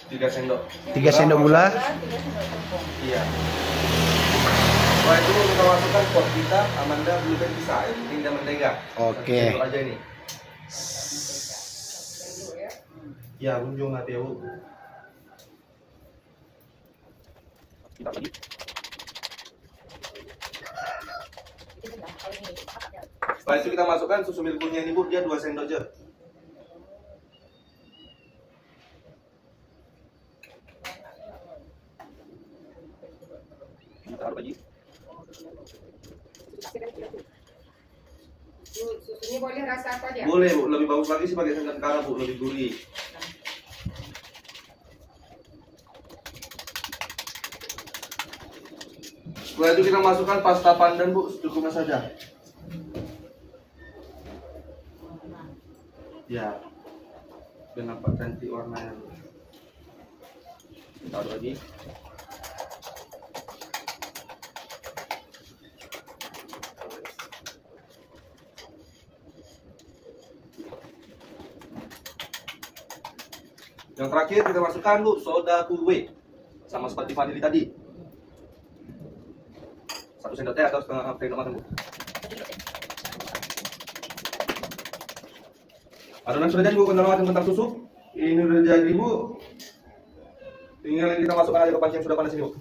3 sendok. 3 sendok gula. Iya. Setelah itu kita masukkan pot kita, Amanda belum bisa, yang penting dia mentega. Oke. Sendok aja ini. Ya, ujung hati ya, Bu. Kita lagi. Setelah itu kita masukkan susu milknya ini, Bu, dia 2 sendok aja. Taruh lagi. Susunya boleh rasa apa aja? Boleh, Bu, lebih bagus lagi sih pakai santan kara, Bu, lebih gurih. Setelah itu kita masukkan pasta pandan, Bu, secukupnya saja. Ya, biar nampak cantik warnanya. Taruh lagi. Yang terakhir kita masukkan, Bu, soda kue sama seperti vanili tadi. 1 sendok teh atau setengah sendok makan, Bu. Adonan sudah jadi, Bu, kentang susu. Ini sudah jadi, Bu. Tinggal kita masukkan aja ke panci yang sudah panas ini, Bu.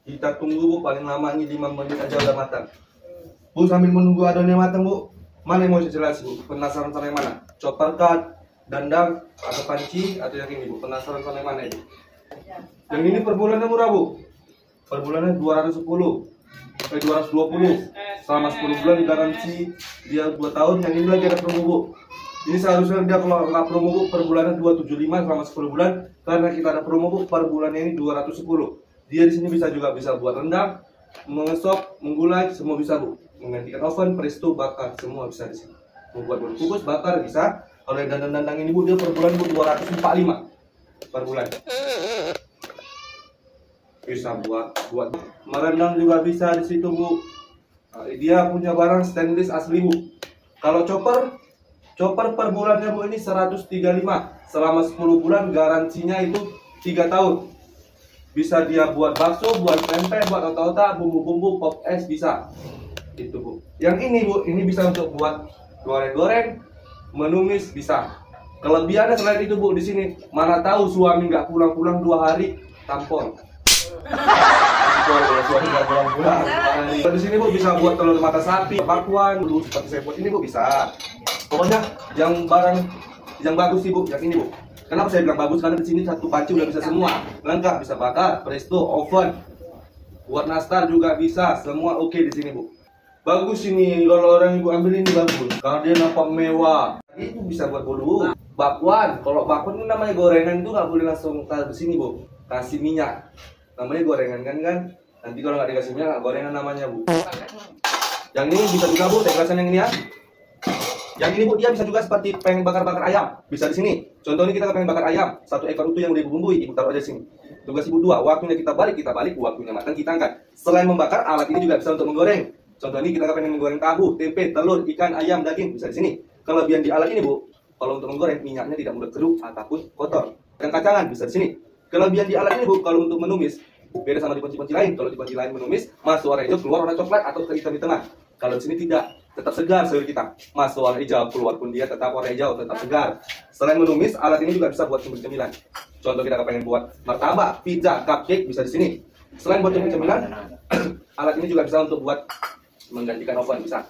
Kita tunggu, Bu, paling lama ini 5 menit aja udah matang. Bu, sambil menunggu adonannya matang, Bu, mana yang mau saya jelasin, Bu? Penasaran sama yang mana? Chopper cut, dandang, atau panci, atau yang ini, Bu? Penasaran sama yang mana ini? Yang ini per bulannya murah, Bu. Per bulannya 220 selama 10 bulan garansi dia 2 tahun. Yang ini lagi ada promo, Bu. Ini seharusnya dia kalau nggak promo, Bu, per bulannya 275 selama 10 bulan. Karena kita ada promo, Bu, per bulannya ini 210. Dia di sini bisa buat rendang, mengesop, menggulai, semua bisa, Bu. Menggantikan oven, presto, bakar, semua bisa di sini. Mau buat kukus, bakar bisa. Kalau yang dandang-dandang ini, Bu, dia per bulan, Bu, 245 per bulan. Bisa buat merendang juga bisa di situ, Bu. Nah, dia punya barang stainless asli, Bu. Kalau chopper per bulannya, Bu, ini 135 selama 10 bulan, garansinya itu 3 tahun. Bisa dia buat bakso, buat tempe, buat otak-otak, bumbu-bumbu, pop es bisa. Itu, Bu. Yang ini, Bu, ini bisa untuk buat goreng-goreng, menumis bisa. Kelebihannya selain itu, Bu, di sini mana tahu suami nggak pulang-pulang 2 hari tampol. Suami nggak pulang-pulang. Di sini, Bu, bisa buat telur mata sapi, bakwan, dulu seperti saya buat ini, Bu, bisa. Pokoknya yang barang yang bagus sih, Bu, yang ini, Bu. Kenapa saya bilang bagus? Karena di sini satu panci udah bisa semua, lengkap, bisa bakar, presto, oven, buat nastar juga bisa, semua oke di sini, Bu. Bagus ini, kalau orang Ibu ambil ini bagus, karena dia nampak mewah. Itu bisa buat dulu. Bakwan, kalau bakwan itu namanya gorengan itu nggak boleh langsung taruh di sini, Bu. Kasih minyak, namanya gorengan kan? Nanti kalau nggak dikasih minyak, nggak gorengan namanya, Bu. Yang ini bisa juga, Bu, saya jelasin yang ini ya. Yang ini, Bu, dia bisa juga seperti pengen bakar-bakar ayam. Bisa di sini. Contoh ini kita pengen bakar ayam, 1 ekor utuh yang udah dibumbui, Ibu taruh aja di sini. Tugas Ibu 2, waktunya kita balik, waktunya matang kita angkat. Selain membakar, alat ini juga bisa untuk menggoreng. Contoh ini kita pengen menggoreng tahu, tempe, telur, ikan, ayam, daging, bisa di sini. Kelebihan di alat ini, Bu, kalau untuk menggoreng minyaknya tidak mudah keruh ataupun kotor. Dan kacangan bisa di sini. Kelebihan di alat ini, Bu, kalau untuk menumis, beda sama di panci-panci lain. Kalau di panci lain menumis, masuk warna hijau, keluar warna coklat atau ke hitam di tengah. Kalau di sini tidak, tetap segar sayur kita. Masuk warna hijau, keluar pun dia tetap warna hijau, tetap segar. Selain menumis, alat ini juga bisa buat cemilan. Contoh kita pengen buat martabak, pizza, cupcake, bisa di sini. Selain buat cemilan, alat ini juga bisa untuk buat menggantikan oven, bisa.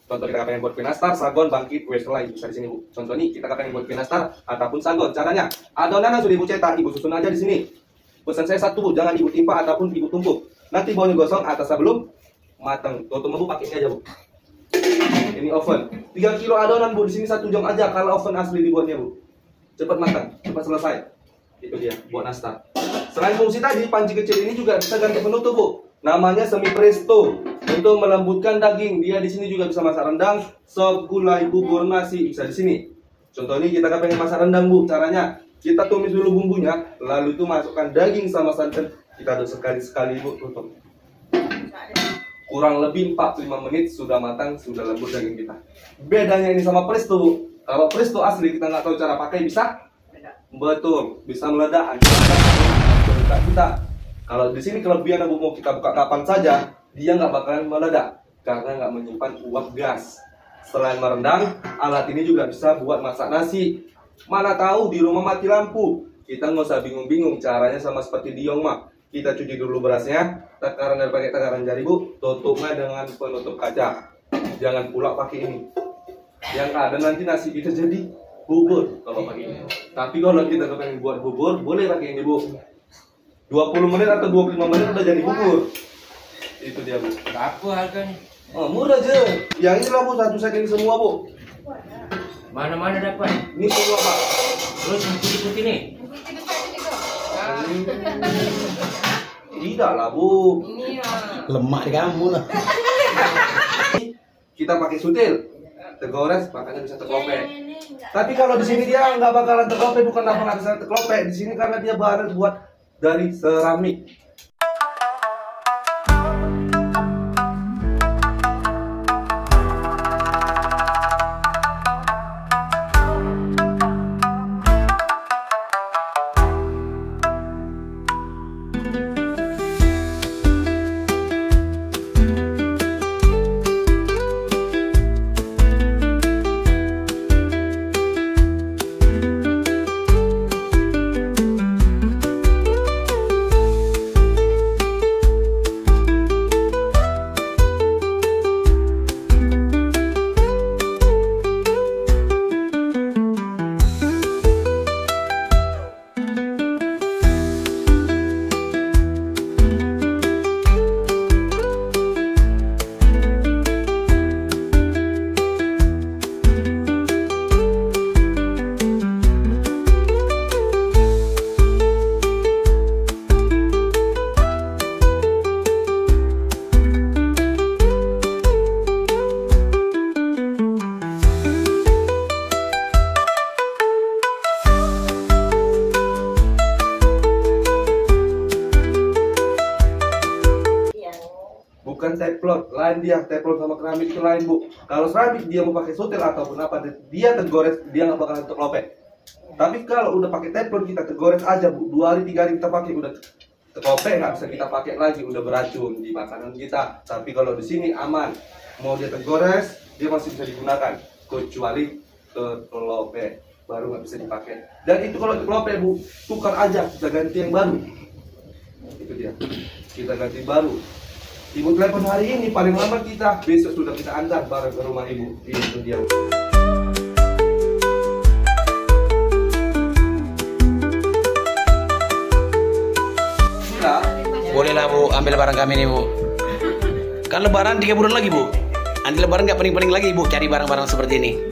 Contoh kita pengen buat kue nastar, sagon, bangkit, kue selai, bisa di sini, Bu. Contoh ini kita pengen buat kue nastar ataupun sagon. Caranya, adonan sudah Ibu cetak, Ibu susun aja di sini. Pesan saya 1, Bu, jangan Ibu timpa ataupun Ibu tumpuk. Nanti bawahnya gosong, atasnya belum matang. Tutup, Bu, pakai ini aja, Bu. Ini oven. 3 kilo adonan, Bu, di sini 1 jam aja kalau oven asli dibuatnya, Bu. Cepat matang, cepat selesai. Itu dia buat nastar. Selain fungsi tadi, panci kecil ini juga bisa ganti penutup, Bu. Namanya semi presto. Untuk melembutkan daging, dia di sini juga bisa masak rendang, sop, gulai, bubur, nasi, bisa di sini. Contohnya kita pengen masak rendang, Bu. Caranya kita tumis dulu bumbunya, lalu itu masukkan daging sama santan. Kita aduk sekali-sekali, Bu, tutup. Kurang lebih 45 menit sudah matang, sudah lembut daging kita. Bedanya ini sama presto, Bu. Kalau presto asli kita nggak tahu cara pakai, bisa? Betul, bisa meledak. Kita. Kalau di sini kelebihan, Bu, mau kita buka kapan saja, dia nggak bakalan meledak karena nggak menyimpan uap gas. Selain merendang, alat ini juga bisa buat masak nasi. Mana tahu di rumah mati lampu, kita nggak usah bingung-bingung, caranya sama seperti di Yongma. Kita cuci dulu berasnya, takaran dari pakai takaran jari, Bu, tutupnya dengan penutup kaca. Jangan pula pakai ini. Yang ada nanti nasi kita jadi bubur kalau pakai ini. Tapi kalau kita pengen buat bubur, boleh pakai ini, Bu. 20 menit atau 25 menit udah jadi bubur. Itu dia, Bu. Berapa harganya? Oh, murah aja. Yang ini lah, Bu, satu set ini semua, Bu. Mana-mana dapat? Ini semua, Pak. Terus yang putih-putih nih? Tidak lah, Bu. Ini Lemak di kamu lah. Kita pakai sutil. Tergores, makanya bisa terkopek. Tapi kalau di sini dia nggak bakalan terkopek, bukan apa nggak bisa terkopek. Di sini karena dia bahan buat dari seramik. Bukan teplot, lain dia. Teplot sama keramik itu lain, Bu. Kalau keramik dia mau pakai sutil ataupun apa, dia tergores, dia nggak bakalan terlopek. Tapi kalau udah pakai teplot, kita tergores aja, Bu. 2 hari 3 hari kita pakai udah terlopek, nggak bisa kita pakai lagi, udah beracun di makanan kita. Tapi kalau di sini aman, mau dia tergores, dia masih bisa digunakan, kecuali terlopek baru nggak bisa dipakai. Dan itu kalau terlopek, Bu, tukar aja, kita ganti yang baru. Itu dia, kita ganti baru. Ibu telepon hari ini, paling lama kita besok sudah kita antar barang ke rumah Ibu. Itu dia. Bolehlah, Bu, ambil barang kami nih, Bu. Kan lebaran 3 bulan lagi, Bu. Nanti lebaran nggak pening-pening lagi, Bu, cari barang-barang seperti ini.